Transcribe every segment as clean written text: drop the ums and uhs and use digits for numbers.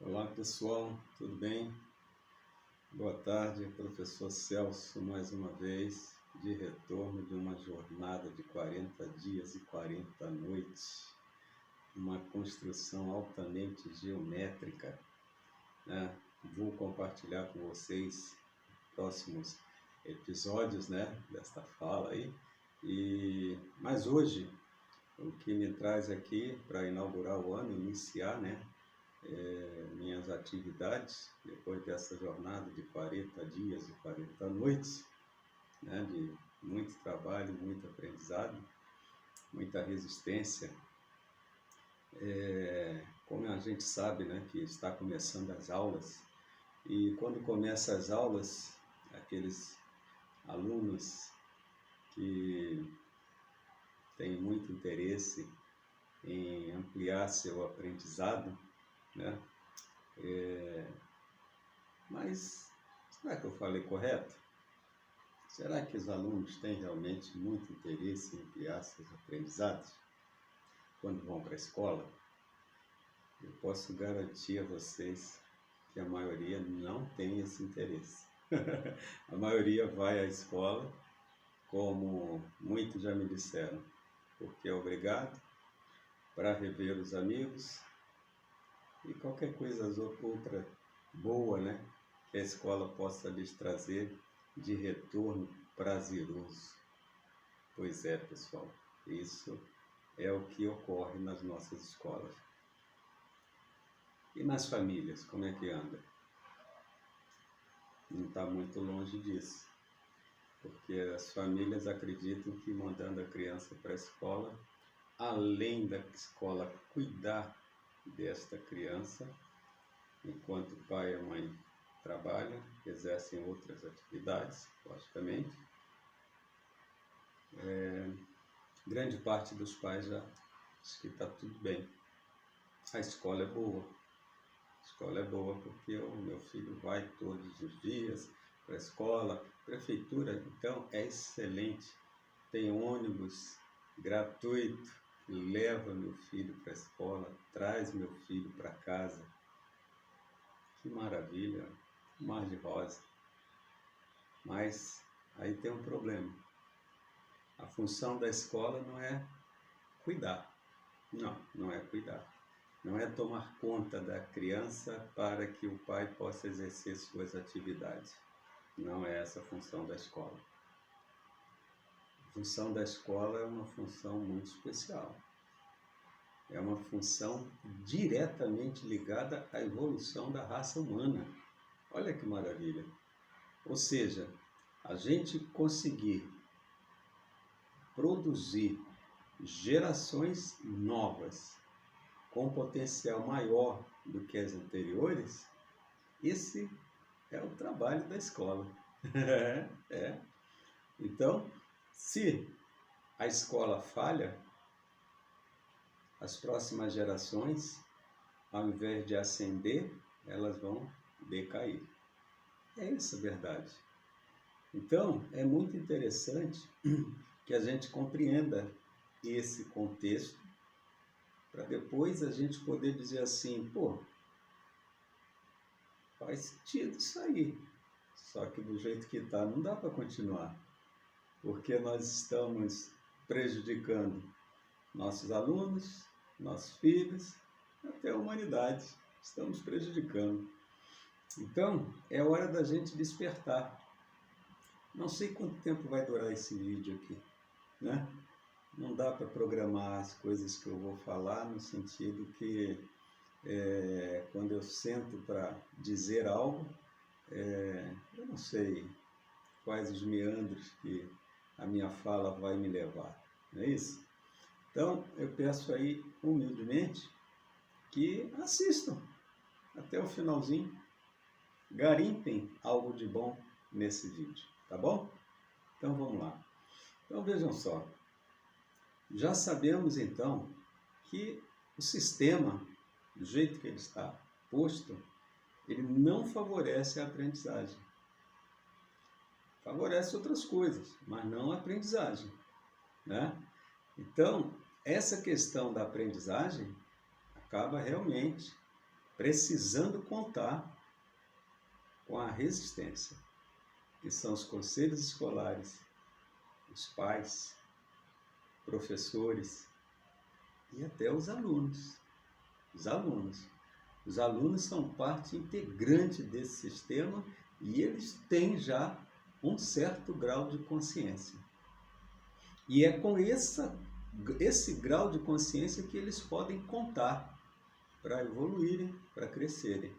Olá pessoal, tudo bem? Boa tarde, professor Celso, mais uma vez, de retorno de uma jornada de 40 dias e 40 noites, uma construção altamente geométrica, né? Vou compartilhar com vocês próximos episódios, né, desta fala aí, mas hoje o que me traz aqui para inaugurar o ano, iniciar, né, minhas atividades, depois dessa jornada de 40 dias e 40 noites, né, de muito trabalho, muito aprendizado, muita resistência. Como a gente sabe, né, que está começando as aulas, e quando começam as aulas, aqueles alunos que têm muito interesse em ampliar seu aprendizado, né, mas será que eu falei correto? Será que os alunos têm realmente muito interesse em ampliar seus aprendizados quando vão para a escola? Eu posso garantir a vocês que a maioria não tem esse interesse. A maioria vai à escola, como muitos já me disseram, porque é obrigado, para rever os amigos e qualquer coisa outra boa, né, que a escola possa lhes trazer de retorno prazeroso. Pois é, pessoal, isso é o que ocorre nas nossas escolas. E nas famílias, como é que anda? Não está muito longe disso, porque as famílias acreditam que mandando a criança para a escola, além da escola cuidar desta criança, enquanto o pai e a mãe trabalham, exercem outras atividades, logicamente, grande parte dos pais já diz que está tudo bem. A escola é boa. A escola é boa porque o meu filho vai todos os dias para a escola. A prefeitura, então, é excelente. Tem ônibus gratuito que leva meu filho para a escola, traz meu filho para casa. Que maravilha, mar de rosa. Mas aí tem um problema. A função da escola não é cuidar. Não é cuidar. Não é tomar conta da criança para que o pai possa exercer suas atividades. Não é essa a função da escola. A função da escola é uma função muito especial. É uma função diretamente ligada à evolução da raça humana. Olha que maravilha! Ou seja, a gente conseguir produzir gerações novas com potencial maior do que as anteriores, esse é o trabalho da escola. Então, se a escola falha, as próximas gerações, ao invés de ascender, elas vão decair. É essa a verdade. Então, é muito interessante que a gente compreenda esse contexto, para depois a gente poder dizer assim, pô, faz sentido isso aí. Só que do jeito que está, não dá para continuar. Porque nós estamos prejudicando nossos alunos, nossos filhos, até a humanidade. Estamos prejudicando. Então, é hora da gente despertar. Não sei quanto tempo vai durar esse vídeo aqui, né? Não dá para programar as coisas que eu vou falar, no sentido que quando eu sento para dizer algo, eu não sei quais os meandros que a minha fala vai me levar, não é isso? Então, eu peço aí, humildemente, que assistam até o finalzinho, garimpem algo de bom nesse vídeo, tá bom? Então, vamos lá. Então, vejam só. Já sabemos, então, que o sistema, do jeito que ele está posto, ele não favorece a aprendizagem. Favorece outras coisas, mas não a aprendizagem, né? Então, essa questão da aprendizagem acaba realmente precisando contar com a resistência, que são os conselhos escolares, os pais, professores e até os alunos. Os alunos. Os alunos são parte integrante desse sistema e eles têm já um certo grau de consciência. E é com esse grau de consciência que eles podem contar para evoluírem, para crescerem.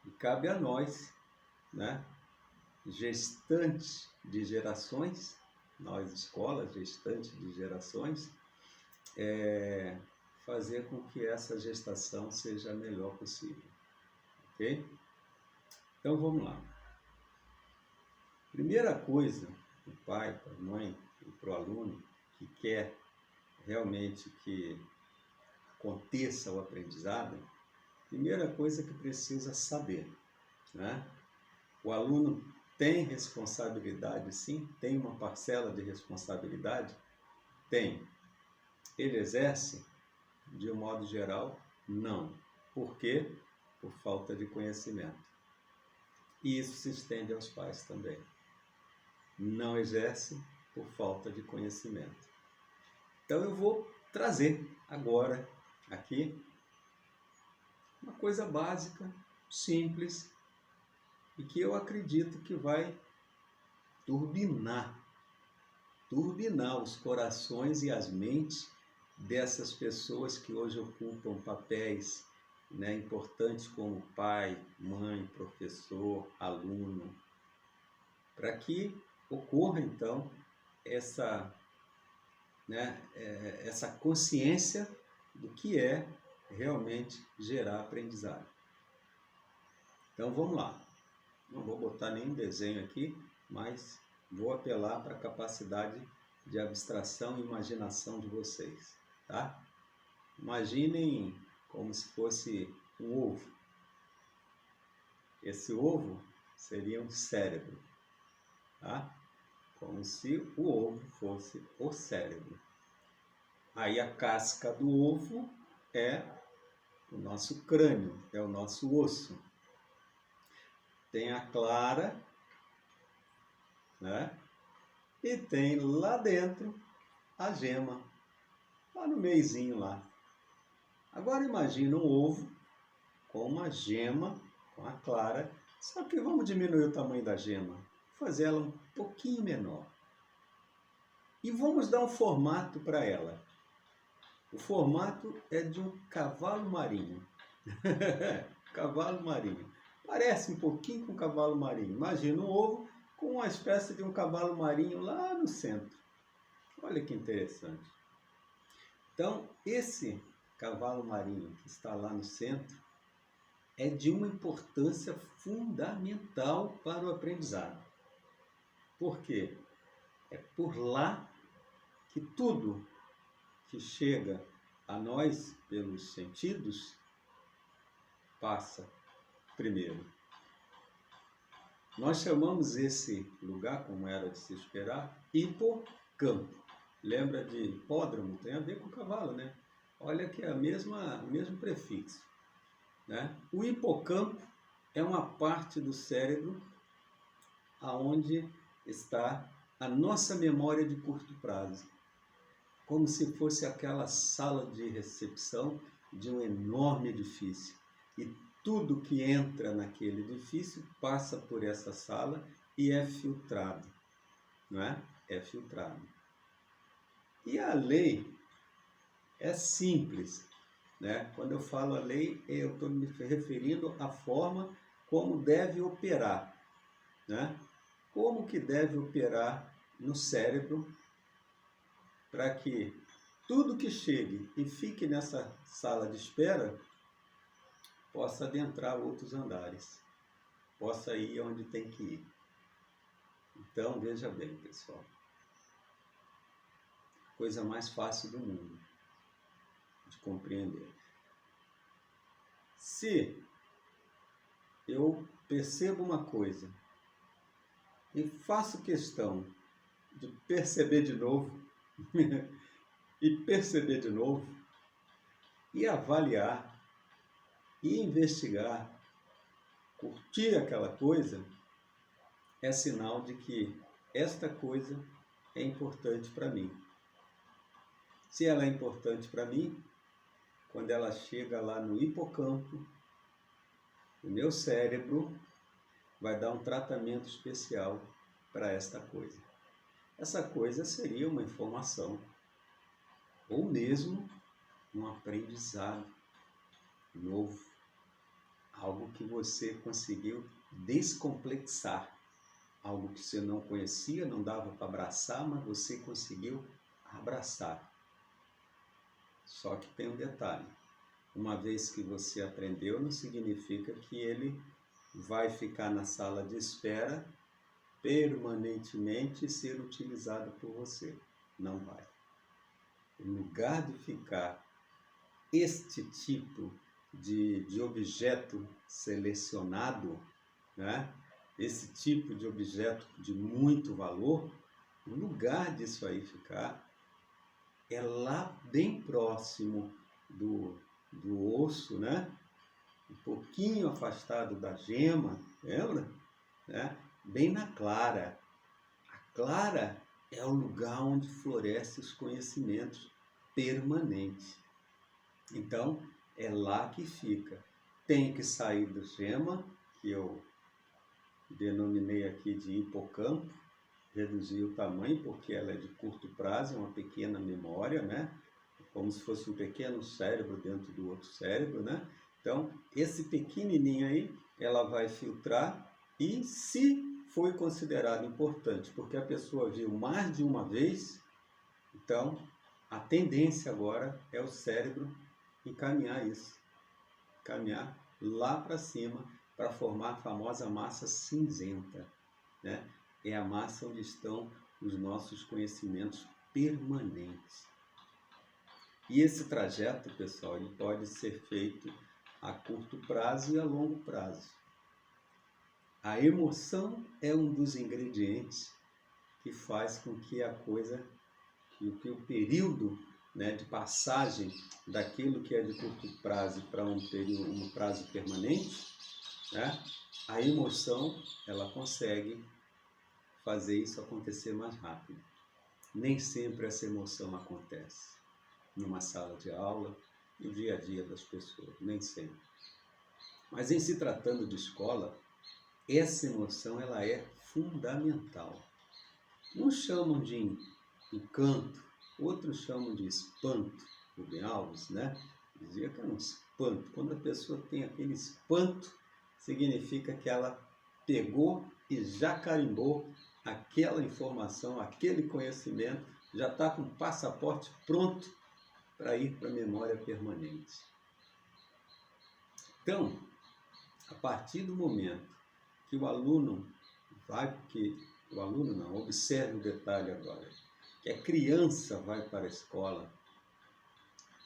E cabe a nós, né, gestantes de gerações, nós escolas, gestantes de gerações, fazer com que essa gestação seja a melhor possível. Ok? Então vamos lá. Primeira coisa, o pai, para a mãe e para o aluno que quer realmente que aconteça o aprendizado, primeira coisa que precisa saber, né? O aluno tem responsabilidade, sim? Tem uma parcela de responsabilidade? Tem. Ele exerce? De um modo geral, não. Por quê? Por falta de conhecimento. E isso se estende aos pais também. Não exerce por falta de conhecimento. Então eu vou trazer agora aqui uma coisa básica, simples, e que eu acredito que vai turbinar os corações e as mentes dessas pessoas que hoje ocupam papéis, né, importantes como pai, mãe, professor, aluno, para que ocorra então essa consciência do que é realmente gerar aprendizado. Então vamos lá. Não vou botar nenhum desenho aqui, mas vou apelar para a capacidade de abstração e imaginação de vocês, tá? Imaginem como se fosse um ovo. Esse ovo seria um cérebro, tá? Como se o ovo fosse o cérebro. Aí a casca do ovo é o nosso crânio, é o nosso osso. Tem a clara, né? E tem lá dentro a gema, lá no meiozinho lá. Agora imagina um ovo com uma gema, com a clara, só que vamos diminuir o tamanho da gema, fazer ela um pouquinho menor. E vamos dar um formato para ela. O formato é de um cavalo marinho. Cavalo marinho. Parece um pouquinho com um cavalo marinho. Imagina um ovo com uma espécie de um cavalo marinho lá no centro. Olha que interessante. Então, esse cavalo marinho que está lá no centro é de uma importância fundamental para o aprendizado. Por quê? É por lá que tudo que chega a nós pelos sentidos passa primeiro. Nós chamamos esse lugar, como era de se esperar, hipocampo. Lembra de hipódromo? Tem a ver com cavalo, né? Olha que é o mesmo prefixo, né? O hipocampo é uma parte do cérebro aonde está a nossa memória de curto prazo. Como se fosse aquela sala de recepção de um enorme edifício. E tudo que entra naquele edifício passa por essa sala e é filtrado, não é? É filtrado. E a lei é simples, né? Quando eu falo a lei, eu estou me referindo à forma como deve operar, né? Como que deve operar no cérebro para que tudo que chegue e fique nessa sala de espera possa adentrar outros andares, possa ir onde tem que ir. Então, veja bem, pessoal. Coisa mais fácil do mundo de compreender. Se eu percebo uma coisa e faço questão de perceber de novo e perceber de novo e avaliar e investigar, curtir aquela coisa, é sinal de que esta coisa é importante para mim. Se ela é importante para mim, quando ela chega lá no hipocampo, o meu cérebro vai dar um tratamento especial para esta coisa. Essa coisa seria uma informação, ou mesmo um aprendizado novo, algo que você conseguiu descomplexar, algo que você não conhecia, não dava para abraçar, mas você conseguiu abraçar. Só que tem um detalhe, uma vez que você aprendeu, não significa que ele vai ficar na sala de espera permanentemente ser utilizado por você. Não vai. Em lugar de ficar este tipo de objeto selecionado, né? Esse tipo de objeto de muito valor, no lugar disso aí ficar, é lá bem próximo do osso, né? Um pouquinho afastado da gema, lembra? Né? Bem na clara. A clara é o lugar onde florescem os conhecimentos permanentes. Então, é lá que fica. Tem que sair da gema, que eu denominei aqui de hipocampo, reduzir o tamanho, porque ela é de curto prazo, é uma pequena memória, né? Como se fosse um pequeno cérebro dentro do outro cérebro, né? Então, esse pequenininho aí, ela vai filtrar e se foi considerado importante, porque a pessoa viu mais de uma vez, então a tendência agora é o cérebro encaminhar isso, caminhar lá para cima para formar a famosa massa cinzenta, né? É a massa onde estão os nossos conhecimentos permanentes. E esse trajeto, pessoal, ele pode ser feito a curto prazo e a longo prazo. A emoção é um dos ingredientes que faz com que a coisa, que o período, né, de passagem daquilo que é de curto prazo para um prazo permanente, né, a emoção ela consegue fazer isso acontecer mais rápido. Nem sempre essa emoção acontece numa sala de aula, no dia a dia das pessoas, nem sempre. Mas em se tratando de escola, essa emoção ela é fundamental. Uns chamam de encanto, outros chamam de espanto. Rubem Alves, né? Dizia que era um espanto. Quando a pessoa tem aquele espanto, significa que ela pegou e já carimbou aquela informação, aquele conhecimento, já está com o passaporte pronto para ir para a memória permanente. Então, a partir do momento que o aluno observe o detalhe agora, que a criança vai para a escola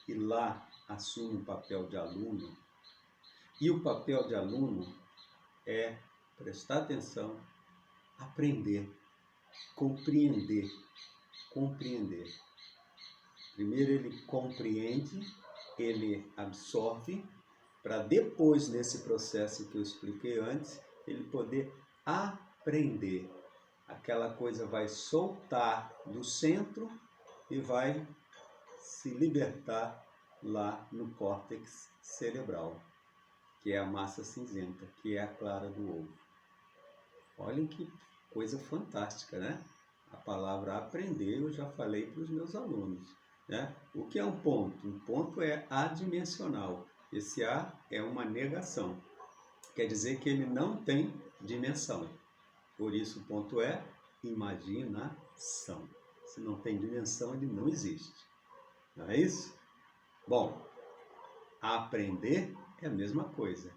e lá assume um papel de aluno, e o papel de aluno é prestar atenção, aprender, compreender. Primeiro ele compreende, ele absorve, para depois, nesse processo que eu expliquei antes, ele poder aprender. Aquela coisa vai soltar do centro e vai se libertar lá no córtex cerebral, que é a massa cinzenta, que é a clara do ovo. Olhem que coisa fantástica, né? A palavra aprender eu já falei para os meus alunos, né? O que é um ponto? Um ponto é adimensional. Esse A é uma negação. Quer dizer que ele não tem dimensão. Por isso o ponto é imaginação. Se não tem dimensão, ele não existe. Não é isso? Bom, aprender é a mesma coisa.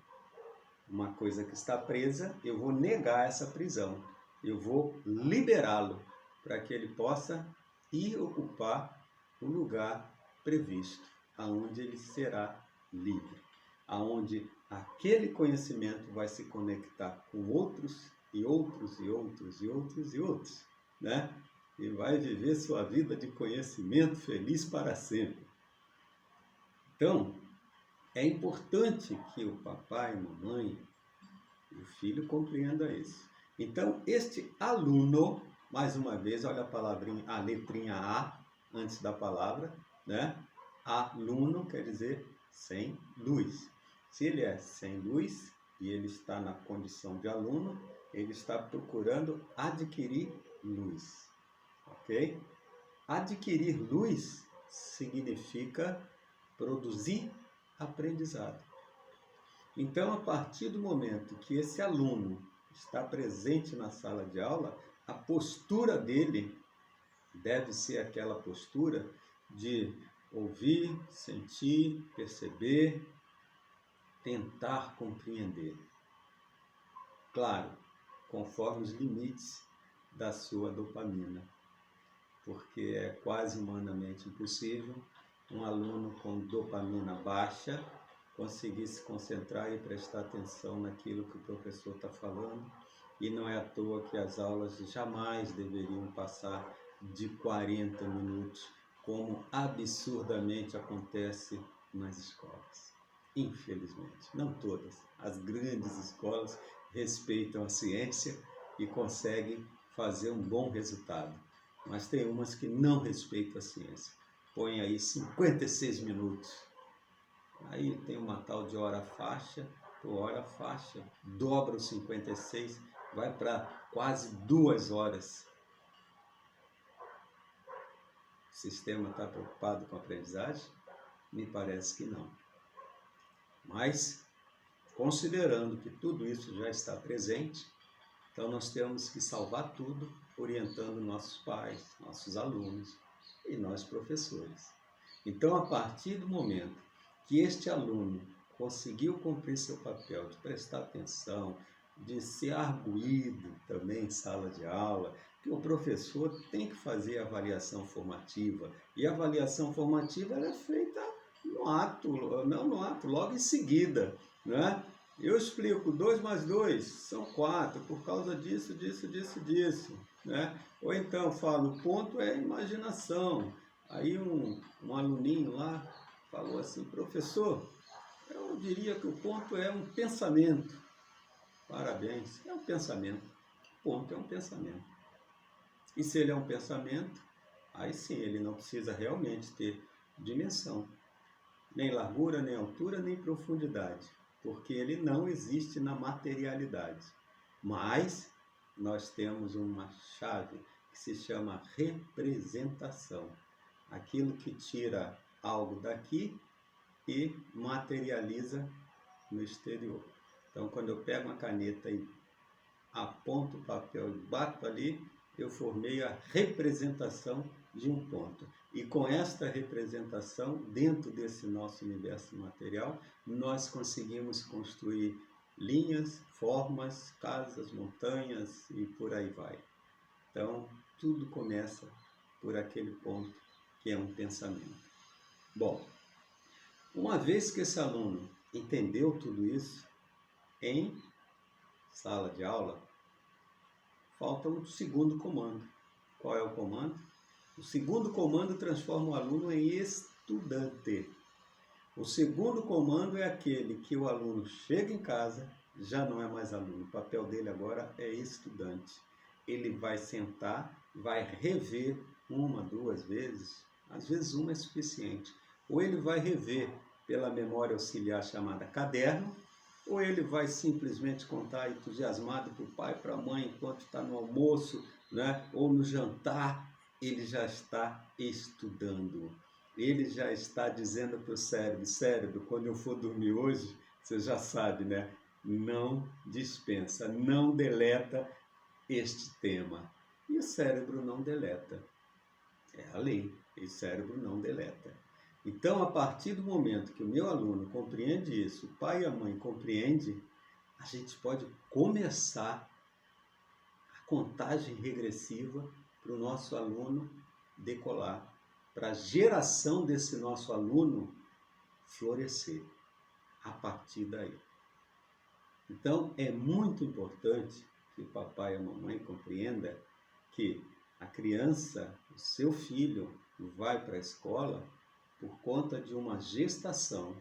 Uma coisa que está presa, eu vou negar essa prisão. Eu vou liberá-lo para que ele possa ir ocupar o lugar previsto, aonde ele será livre, aonde aquele conhecimento vai se conectar com outros e outros e outros e outros e outros, né? E vai viver sua vida de conhecimento feliz para sempre. Então, É importante que o papai, a mamãe e o filho compreendam isso. Então, este aluno, mais uma vez, olha a palavrinha, a letrinha A antes da palavra, né? Aluno quer dizer sem luz. Se ele é sem luz e ele está na condição de aluno, ele está procurando adquirir luz, ok? Adquirir luz significa produzir aprendizado. Então, a partir do momento que esse aluno está presente na sala de aula, a postura dele deve ser aquela postura de ouvir, sentir, perceber, tentar compreender. Claro, conforme os limites da sua dopamina, porque é quase humanamente impossível um aluno com dopamina baixa conseguir se concentrar e prestar atenção naquilo que o professor está falando, e não é à toa que as aulas jamais deveriam passar de 40 minutos, como absurdamente acontece nas escolas. Infelizmente, não todas. As grandes escolas respeitam a ciência e conseguem fazer um bom resultado, mas tem umas que não respeitam a ciência. Põe aí 56 minutos. Aí tem uma tal de hora faixa, hora faixa, dobra os 56, vai para quase 2 horas. O sistema está preocupado com a aprendizagem? Me parece que não. Mas, considerando que tudo isso já está presente, então nós temos que salvar tudo, orientando nossos pais, nossos alunos e nós professores. Então, a partir do momento que este aluno conseguiu cumprir seu papel de prestar atenção, de ser arguido também em sala de aula, que o professor tem que fazer a avaliação formativa, e a avaliação formativa ela é feita no ato, não no ato, logo em seguida, né? Eu explico, 2 mais 2 são 4, por causa disso, disso, né? Ou então falo, o ponto é a imaginação. Aí um aluninho lá falou assim, professor, eu diria que o ponto é um pensamento. Parabéns, é um pensamento. O ponto é um pensamento. E se ele é um pensamento, aí sim, ele não precisa realmente ter dimensão. Nem largura, nem altura, nem profundidade. Porque ele não existe na materialidade. Mas nós temos uma chave que se chama representação. Aquilo que tira algo daqui e materializa no exterior. Então, quando eu pego uma caneta e aponto o papel e bato ali, eu formei a representação de um ponto. E com esta representação, dentro desse nosso universo material, nós conseguimos construir linhas, formas, casas, montanhas e por aí vai. Então, tudo começa por aquele ponto que é um pensamento. Bom, uma vez que esse aluno entendeu tudo isso, em sala de aula, falta um segundo comando. Qual é o comando? O segundo comando transforma o aluno em estudante. O segundo comando é aquele que o aluno chega em casa, já não é mais aluno, o papel dele agora é estudante. Ele vai sentar, vai rever 1, 2 vezes, às vezes uma é suficiente. Ou ele vai rever pela memória auxiliar chamada caderno, ou ele vai simplesmente contar entusiasmado para o pai, para a mãe, enquanto está no almoço, né? Ou no jantar, ele já está estudando. Ele já está dizendo para o cérebro, quando eu for dormir hoje, você já sabe, né? Não dispensa, não deleta este tema. E o cérebro não deleta. É a lei, o cérebro não deleta. Então, a partir do momento que o meu aluno compreende isso, o pai e a mãe compreendem, a gente pode começar a contagem regressiva para o nosso aluno decolar, para a geração desse nosso aluno florescer a partir daí. Então, é muito importante que o papai e a mamãe compreendam que a criança, o seu filho, vai para a escola por conta de uma gestação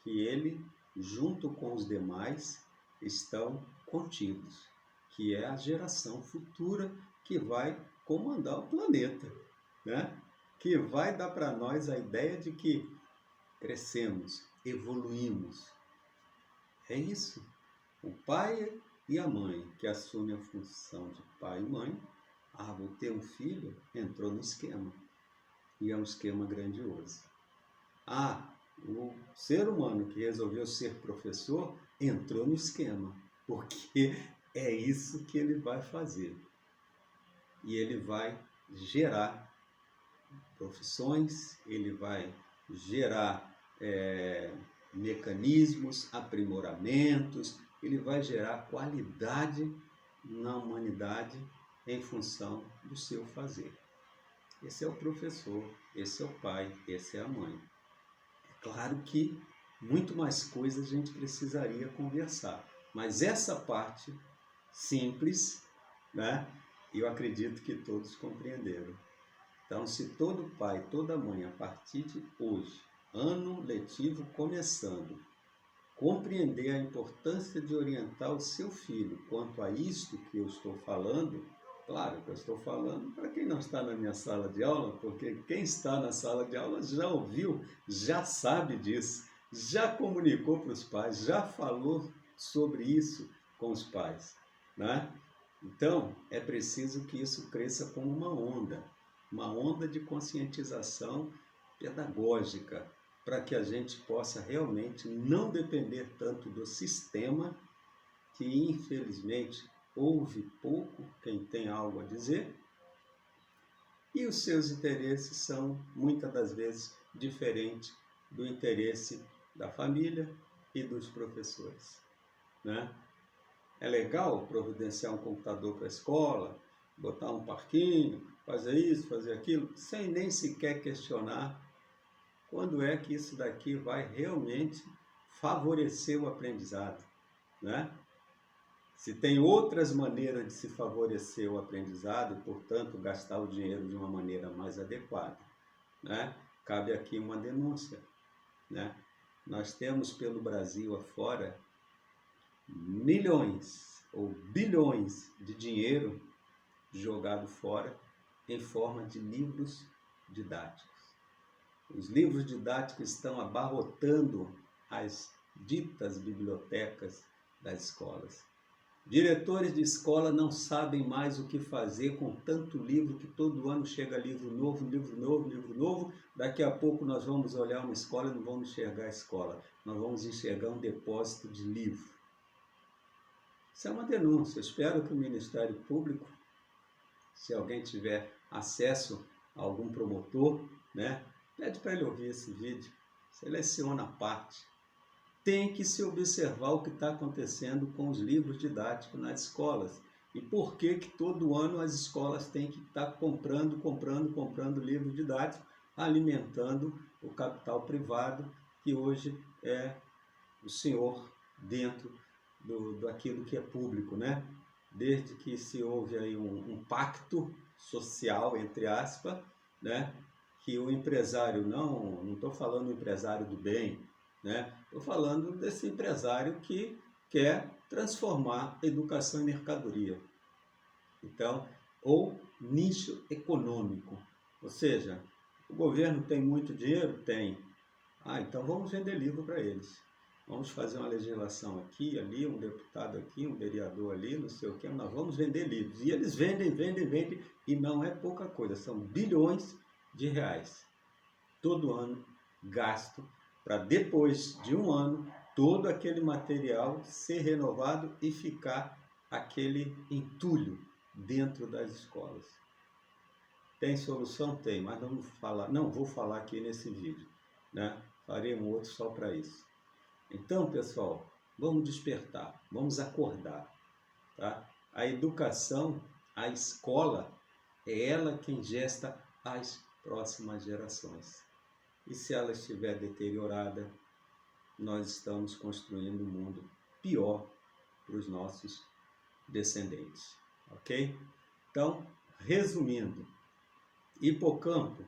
que ele, junto com os demais, estão contidos, que é a geração futura que vai comandar o planeta, né? Que vai dar para nós a ideia de que crescemos, evoluímos. É isso. O pai e a mãe que assumem a função de pai e mãe, vou ter um filho, entrou no esquema. E é um esquema grandioso. O ser humano que resolveu ser professor entrou no esquema, porque é isso que ele vai fazer. E ele vai gerar profissões, ele vai gerar mecanismos, aprimoramentos, ele vai gerar qualidade na humanidade em função do seu fazer. Esse é o professor, esse é o pai, esse é a mãe. É claro que muito mais coisas a gente precisaria conversar, mas essa parte simples, né, eu acredito que todos compreenderam. Então, se todo pai, toda mãe, a partir de hoje, ano letivo começando, compreender a importância de orientar o seu filho quanto a isto que eu estou falando, claro que eu estou falando para quem não está na minha sala de aula, porque quem está na sala de aula já ouviu, já sabe disso, já comunicou para os pais, já falou sobre isso com os pais, né? Então, é preciso que isso cresça como uma onda de conscientização pedagógica, para que a gente possa realmente não depender tanto do sistema, que infelizmente ouve pouco quem tem algo a dizer, e os seus interesses são muitas das vezes diferentes do interesse da família e dos professores, né? É legal providenciar um computador para a escola, botar um parquinho, fazer isso, fazer aquilo, sem nem sequer questionar quando é que isso daqui vai realmente favorecer o aprendizado, né? Se tem outras maneiras de se favorecer o aprendizado e, portanto, gastar o dinheiro de uma maneira mais adequada, né? Cabe aqui uma denúncia, né? Nós temos pelo Brasil afora milhões ou bilhões de dinheiro jogado fora em forma de livros didáticos. Os livros didáticos estão abarrotando as ditas bibliotecas das escolas. Diretores de escola não sabem mais o que fazer com tanto livro, que todo ano chega livro novo, livro novo, livro novo. Daqui a pouco nós vamos olhar uma escola e não vamos enxergar a escola. Nós vamos enxergar um depósito de livro. Isso é uma denúncia. Eu espero que o Ministério Público, se alguém tiver acesso a algum promotor, né, pede para ele ouvir esse vídeo, seleciona a parte. Tem que se observar o que está acontecendo com os livros didáticos nas escolas. E por que todo ano as escolas têm que estar comprando livro didático, alimentando o capital privado, que hoje é o senhor dentro daquilo que é público, né? Desde que se houve aí um pacto social, entre aspas, né? Que o empresário, não estou falando do empresário do bem, né? Estou falando desse empresário que quer transformar a educação em mercadoria. Então, ou nicho econômico. Ou seja, o governo tem muito dinheiro? Tem. Então vamos vender livro para eles. Vamos fazer uma legislação aqui, ali, um deputado aqui, um vereador ali, não sei o que, nós vamos vender livros. E eles vendem, e não é pouca coisa, são bilhões de reais. Todo ano gasto para depois de um ano todo aquele material ser renovado e ficar aquele entulho dentro das escolas. Tem solução? Tem, mas não vou falar aqui nesse vídeo, né? Farei um outro só para isso. Então, pessoal, vamos despertar, vamos acordar, tá? A educação, a escola, é ela quem gesta as próximas gerações. E se ela estiver deteriorada, nós estamos construindo um mundo pior para os nossos descendentes, ok? Então, resumindo, hipocampo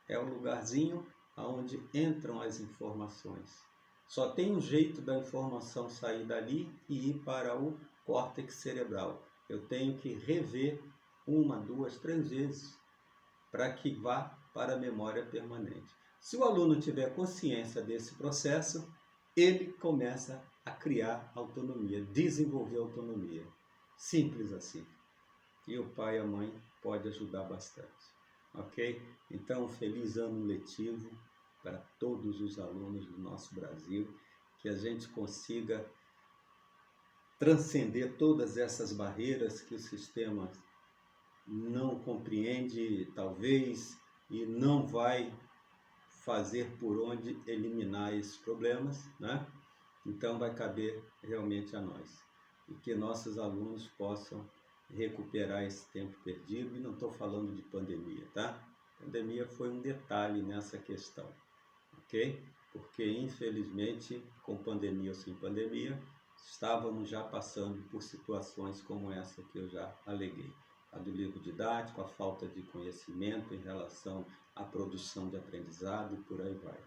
é o lugarzinho onde entram as informações. Só tem um jeito da informação sair dali e ir para o córtex cerebral. Eu tenho que rever 1, 2, 3 vezes para que vá para a memória permanente. Se o aluno tiver consciência desse processo, ele começa a criar autonomia, desenvolver autonomia. Simples assim. E o pai e a mãe podem ajudar bastante. Ok? Então, feliz ano letivo para todos os alunos do nosso Brasil, que a gente consiga transcender todas essas barreiras que o sistema não compreende, talvez, e não vai fazer por onde eliminar esses problemas, né? Então vai caber realmente a nós. E que nossos alunos possam recuperar esse tempo perdido, e não estou falando de pandemia, tá? Pandemia foi um detalhe nessa questão, ok? Porque, infelizmente, com pandemia ou sem pandemia, estávamos já passando por situações como essa que eu já aleguei. A do livro didático, a falta de conhecimento em relação à produção de aprendizado e por aí vai.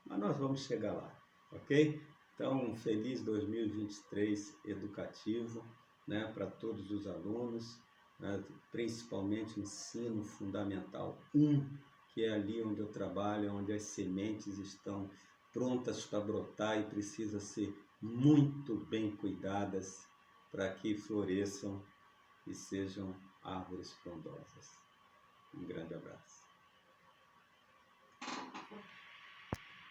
Mas nós vamos chegar lá, ok? Então, um feliz 2023 educativo, né, para todos os alunos, né, principalmente ensino fundamental 1, que é ali onde eu trabalho, onde as sementes estão prontas para brotar e precisam ser muito bem cuidadas para que floresçam e sejam árvores frondosas. Um grande abraço.